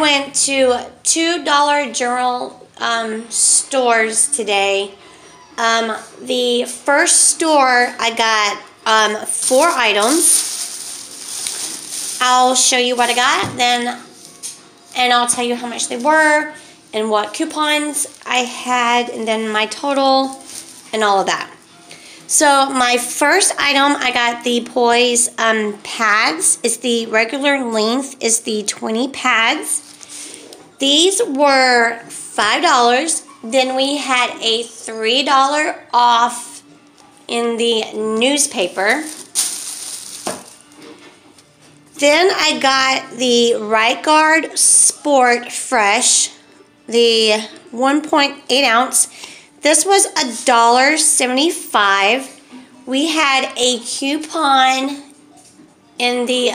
went to two Dollar General stores today. The first store I got 4 items. I'll show you what I got and I'll tell you how much they were and what coupons I had and then my total and all of that. So my first item, I got the Poise pads. It's the regular length is the 20 pads. These were $5. Then we had a $3 off in the newspaper. Then I got the Right Guard Sport Fresh, the 1.8 ounce. This was $1.75. We had a coupon in the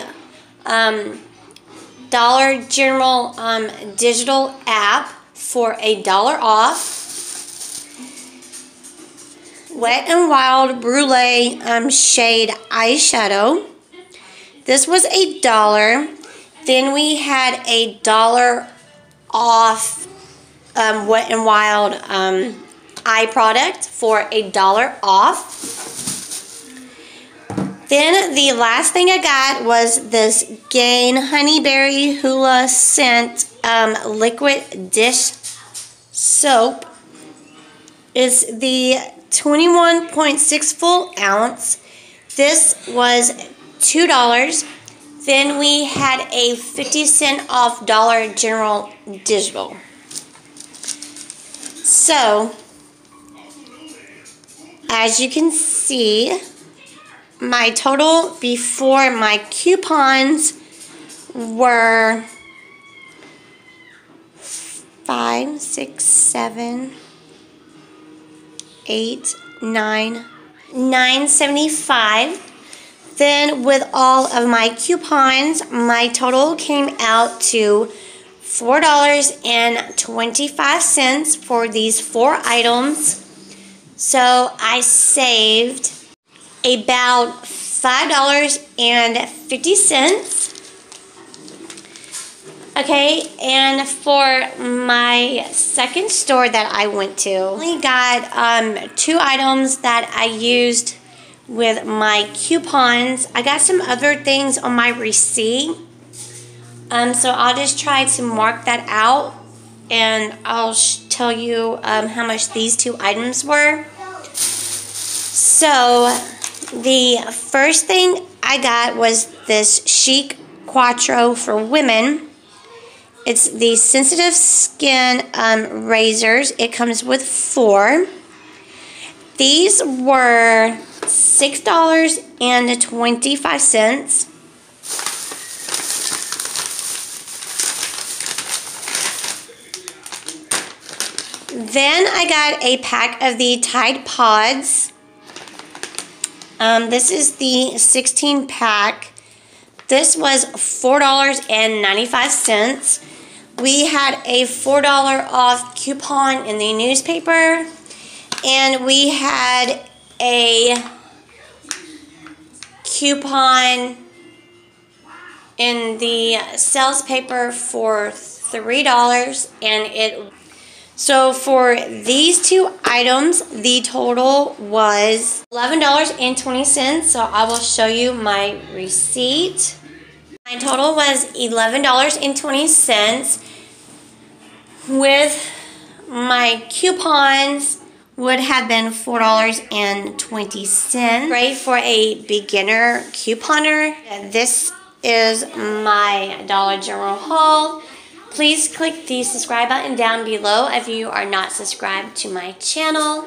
Dollar General digital app for $1 off. Wet n Wild Brulee shade eyeshadow. This was $1. Then we had $1 off Wet n Wild eye product for $1 off. Then the last thing I got was this Gain Honeyberry Hula Scent liquid dish soap. It's the 21.6 full ounce. This was $2. Then we had a 50-cent off Dollar General digital. So, as you can see, my total before my coupons were 5, 6, 7, 8, 9, $9.75. Then with all of my coupons, my total came out to $4.25 for these 4 items. So I saved about $5.50. Okay, and for my second store that I went to, I only got 2 items that I used with my coupons. I got some other things on my receipt. So I'll just try to mark that out and I'll tell you how much these 2 items were. So the first thing I got was this Chic Quattro for women. It's the sensitive skin razors. It comes with 4. These were $6.25. Then I got a pack of the Tide Pods. This is the 16 pack. This was $4.95. We had a $4 off coupon in the newspaper, and we had a coupon in the sales paper for $3, and so for these 2 items, the total was $11.20. So I will show you my receipt. My total was $11.20. With my coupons would have been $4.20. Great for a beginner couponer. This is my Dollar General haul. Please click the subscribe button down below if you are not subscribed to my channel.